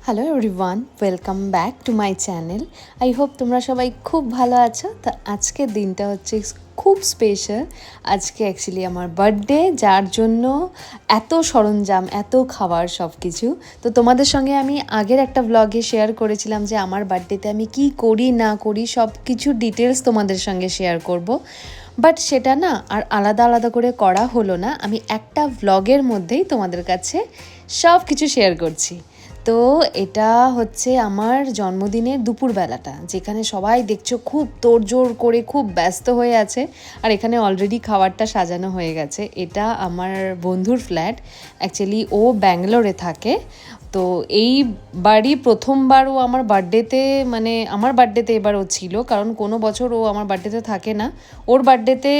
Hello everyone, welcome back to my channel. I hope তোমরা সবাই খুব ভালো আছো। তো আজকের দিনটা হচ্ছে খুব স্পেশাল। আজকে অ্যাকচুয়ালি আমার বার্থডে, যার জন্য এত সরঞ্জাম, এত খাবার, সব কিছু। তো তোমাদের সঙ্গে আমি আগের একটা ব্লগে শেয়ার করেছিলাম যে আমার বার্থডেতে আমি কি করি না করি সব কিছু ডিটেলস তোমাদের সঙ্গে শেয়ার করব। বাট সেটা না আর আলাদা আলাদা করে করা হলো না, আমি একটা ব্লগের মধ্যেই তোমাদের কাছে সব কিছু শেয়ার করছি। তো এটা হচ্ছে আমার জন্মদিনের দুপুরবেলাটা, যেখানে সবাই দেখছো খুব তোড়জোড় করে খুব ব্যস্ত হয়ে আছে, আর এখানে অলরেডি খাবারটা সাজানো হয়ে গেছে। এটা আমার বন্ধুর ফ্ল্যাট, অ্যাকচুয়ালি ও ব্যাঙ্গালোরে থাকে। তো এই বাড়ি প্রথমবার ও আমার বার্থডেতে, মানে আমার বার্থডেতে এবার ও ছিল, কারণ কোনো বছর ও আমার বার্থডেতে থাকে না। ওর বার্থডেতে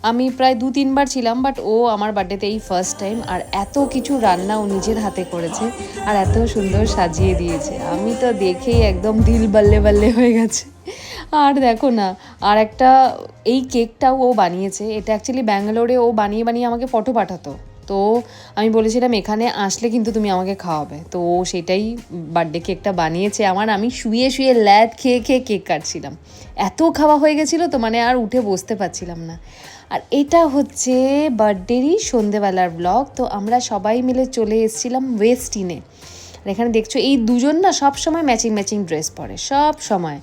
আমি প্রায় 2-3 বার ছিলাম, বাট ও আমার বার্থডেতে এই ফার্স্ট টাইম। আর এত কিছু রান্না ও নিজের হাতে করেছে আর এত সুন্দর সাজিয়ে দিয়েছে, আমি তো দেখেই একদম দিল বাল্লে বাল্লে হয়ে গেছে। আর দেখো না, আর একটা এই কেকটাও ও বানিয়েছে। এটা অ্যাকচুয়ালি ব্যাঙ্গালোরে ও বানিয়ে বানিয়ে আমাকে ফটো পাঠাতো। তো আমি বলেছিলাম এখানে আসলে কিন্তু তুমি আমাকে খাওয়াবে, তো ও সেটাই বার্থডে কেকটা বানিয়েছে আমার। আমি শুয়ে শুয়ে ল্যাদ খেয়ে খেয়ে কেক কাটছিলাম, এত খাওয়া হয়ে গেছিলো তো, মানে আর উঠে বসতে পারছিলাম না। আর এটা হচ্ছে বার্থডেরই সন্ধেবেলার ব্লগ। তো আমরা সবাই মিলে চলে এসেছিলাম ওয়েস্টিনে। আর এখানে দেখছো এই দুজন না সব সময় ম্যাচিং ম্যাচিং ড্রেস পরে, সব সময়।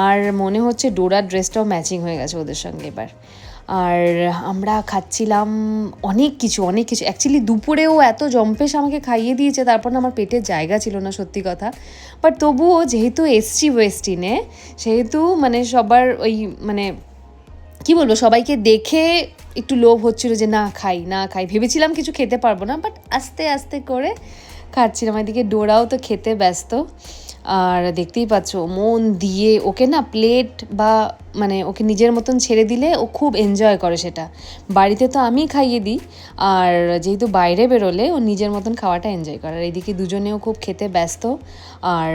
আর মনে হচ্ছে ডোরার ড্রেসটাও ম্যাচিং হয়ে গেছে ওদের সঙ্গে এবার। আর আমরা খাচ্ছিলাম অনেক কিছু অ্যাকচুয়ালি দুপুরেও এত জম্পেশ আমাকে খাইয়ে দিয়েছে, তারপর না আমার পেটের জায়গা ছিল না, সত্যি কথা। বাট তবুও যেহেতু এসছি ওয়েস্টিনে, সেহেতু মানে সবার ওই মানে কি বলবো, সবাইকে দেখে একটু লোভ হচ্ছিল যে না খাই না খাই, ভেবেছিলাম কিছু খেতে পারবো না, বাট আস্তে আস্তে করে খাচ্ছিলাম। এদিকে ডোরাও তো খেতে ব্যস্ত। আর দেখতেই পাচ্ছ মন দিয়ে ওকে না প্লেট বা মানে ওকে নিজের মতন ছেড়ে দিলে ও খুব এনজয় করে সেটা। বাড়িতে তো আমি খাইয়ে দিই, আর যেহেতু বাইরে বেরোলে ও নিজের মতন খাওয়াটা এনজয় করে। আর এইদিকে দুজনেও খুব খেতে ব্যস্ত, আর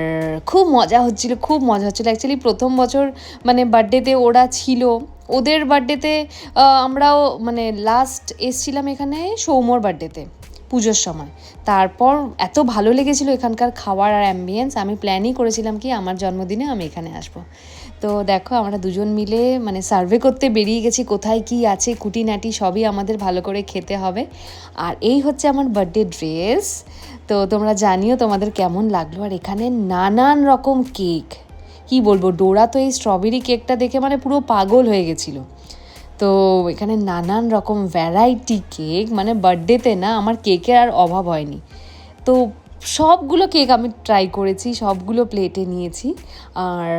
খুব মজা হচ্ছিলো, খুব মজা হচ্ছিলো। অ্যাকচুয়ালি প্রথম বছর মানে বার্থডেতে ওরা ছিল, ওদের বার্থডেতে আমরাও মানে লাস্ট এসছিলাম এখানে সৌম্যর বার্থডেতে পুজোর সময়। তারপর এত ভালো লেগেছিলো এখানকার খাবার আর অ্যাম্বিয়েন্স, আমি প্ল্যানই করেছিলাম কি আমার জন্মদিনে আমি এখানে আসবো। তো দেখো আমরা দুজন মিলে মানে সার্ভে করতে বেরিয়ে গেছি, কোথায় কি আছে খুঁটিনাটি সবই আমাদের ভালো করে খেতে হবে। আর এই হচ্ছে আমার বার্থডে ড্রেস। তো তোমরা জানিও তোমাদের কেমন লাগলো। আর এখানে নানান রকম কেক, কি বলবো, ডোরা তো এই স্ট্রবেরি কেকটা দেখে মানে পুরো পাগল হয়ে গেছিলো। তো এখানে নানান রকম ভ্যারাইটি কেক, মানে বার্থডেতে না আমার কেকের আর অভাব হয়নি। তো সবগুলো কেক আমি ট্রাই করেছি, সবগুলো প্লেটে নিয়েছি। আর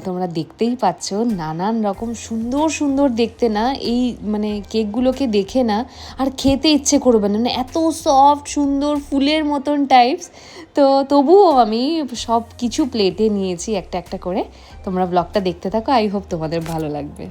তোমরা দেখতেই পাচ্ছ নানান রকম সুন্দর সুন্দর দেখতে না এই মানে কেকগুলোকে দেখে না আর খেতে ইচ্ছে করবে না, মানে এত সফট সুন্দর ফুলের মতন টাইপস। তো তবুও আমি সব কিছু প্লেটে নিয়েছি একটা একটা করে। তোমরা ব্লগটা দেখতে থাকো, আই হোপ তোমাদের ভালো লাগবে।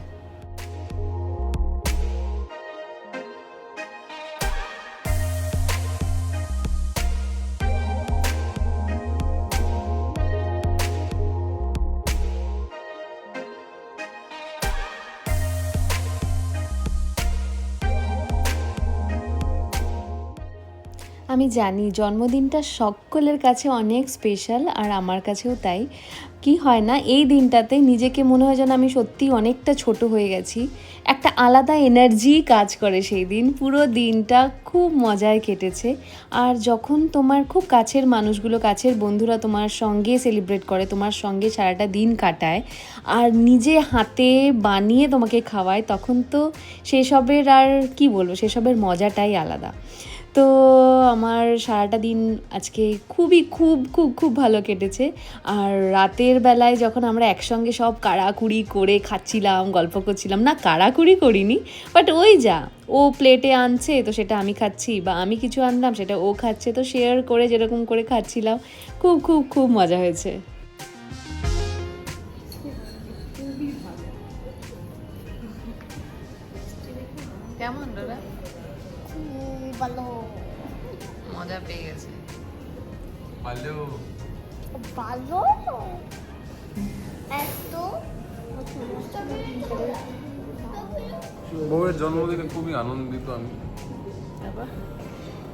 আমি জানি জন্মদিনটা সকলের কাছে অনেক স্পেশাল, আর আমার কাছেও তাই। কি হয় না এই দিনটাতে নিজেকে মনে হয় যেন আমি সত্যি অনেকটা ছোট হয়ে গেছি, একটা আলাদা এনার্জি কাজ করে সেই দিন। পুরো দিনটা খুব মজায় কেটেছে। আর যখন তোমার খুব কাছের মানুষগুলো, কাছের বন্ধুরা তোমার সঙ্গে সেলিব্রেট করে, তোমার সঙ্গে সারাটা দিন কাটায়, আর নিজে হাতে বানিয়ে তোমাকে খাওয়ায়, তখন তো সেসবের আর কি বলবো, সেসবের মজাটাই আলাদা। তো আমার সারাটা দিন আজকে খুবই খুব খুব খুব ভালো কেটেছে। আর রাতের বেলায় যখন আমরা একসঙ্গে সব কাড়াকুড়ি করে খাচ্ছিলাম, গল্প করছিলাম, না কাড়াকুড়ি করিনি, বাট ওই যা ও প্লেটে আনছে তো সেটা আমি খাচ্ছি, বা আমি কিছু আনলাম সেটা ও খাচ্ছে, তো শেয়ার করে যেরকম করে খাচ্ছিলাম, খুব খুব খুব মজা হয়েছে। কেমন দাদা? ভালো মজা পেয়ে গেছে। ভালো ভালো এত বউয়ের জন্মদিনে খুবই আনন্দিত আমি,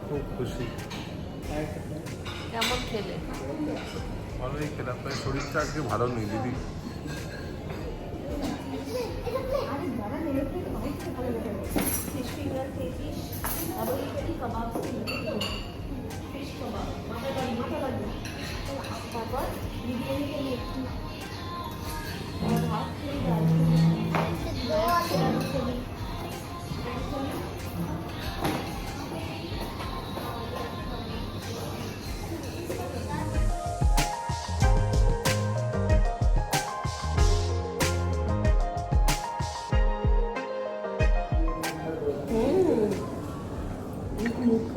খুব খুশি। কেমন খেলে? ভালোই খেলাম, তাই শরীরটা আজকে ভালো নেই দিদি।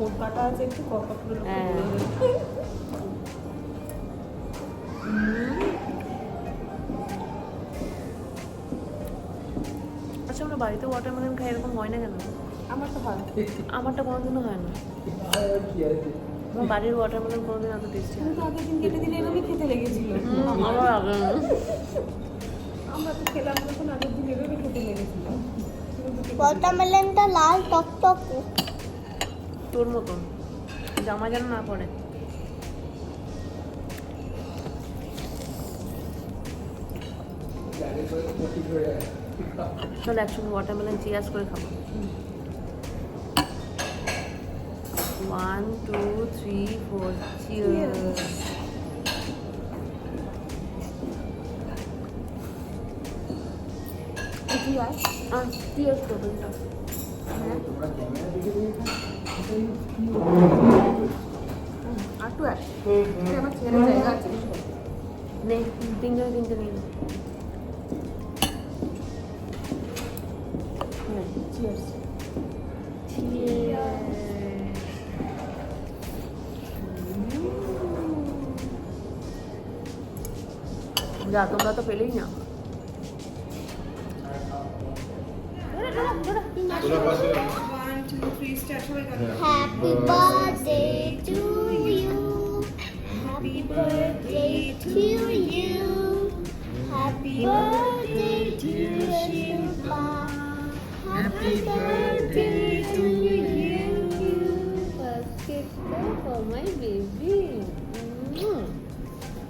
মুখ কাটা আছে একটু কপাগুলো হ্যাঁ। আচ্ছা, আমরা বাড়িতে ওয়াটারমেলন খাই, এরকম হয় না কেন? আমার তো ভালো আমারটা কোনোদিনও হয় না। আমার বাড়ির ওয়াটারমেলন কোনোদিন এত টেস্টি হয় কিন্তু আগের দিন কেটে দিলে এরকমই খেতে লেগেছিল আমার আগে না। আমরা তো খেলাম যখন আগের দিন এরকমই খেতে লেগেছিল ওয়াটারমেলনটা লাল টকটক। তোর মতন জামা যেন না পড়ে। চল একসঙ্গে ওয়াটারমেলন চিয়ার্স করে খাবো। 1 2 3 4 চিয়ার্স। চিয়ার্স করবো না। আর তো আমার ছেলে জায়গা আছে নে তিনজনে তিনটে নিয়ে নে। চিয়ার্স যা, তোমরা তো পেলেই না। Happy birthday to you. Happy birthday to you. Happy birthday to Shilpa. Happy birthday to you. Birthday for my baby.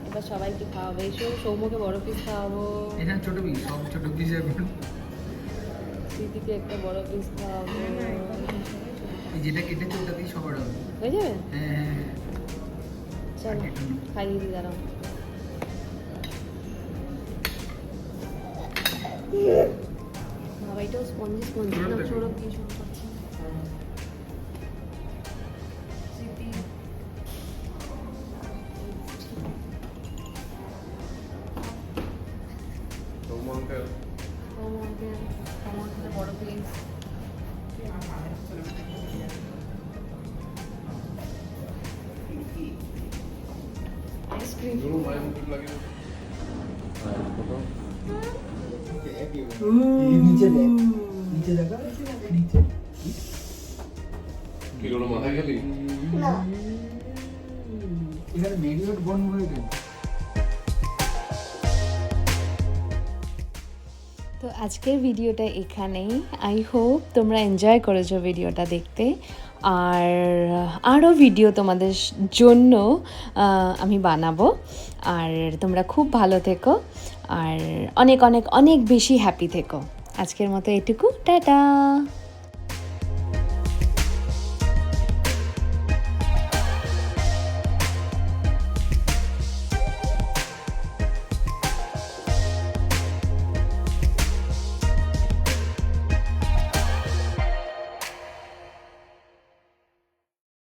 এবার সবাইকে খাওয়াবে। এসো, সৌম্যকে বড় পিস খাওয়াবো, এটা ছোট পিস, সব ছোট পিস এখন। স্মৃতিকে একটা বড় পিস খাওয়াবো। এই যেটা কেটেছে ওটাতেই সবার হবে। হয়ে যাবে? হ্যাঁ হ্যাঁ হ্যাঁ। চলো খাইয়ে দিই, দাঁড়াও। বাবা, এটাও স্পঞ্জি স্পঞ্জি না, সৌরভ দিয়ে শুরু করছে। স্মৃতি সৌমনকে সৌম্যকে বড় পিস। আইসক্রিম। ধরো মায়ের মুখে লাগে। হ্যাঁ, কত? নিচে দেখ, নিচে দেখা, নিচে। কি হলো, মাথায় খেলি? না। এখানে মেরিওট বন হয়ে গেল। তো আজকের ভিডিওটা এখানেই। আই হোপ তোমরা এনজয় করেছো ভিডিওটা দেখতে। আর আরও ভিডিও তোমাদের জন্য আমি বানাবো। আর তোমরা খুব ভালো থেকো আর অনেক অনেক অনেক বেশি হ্যাপি থেকো। আজকের মতো এটুকু, টাটা।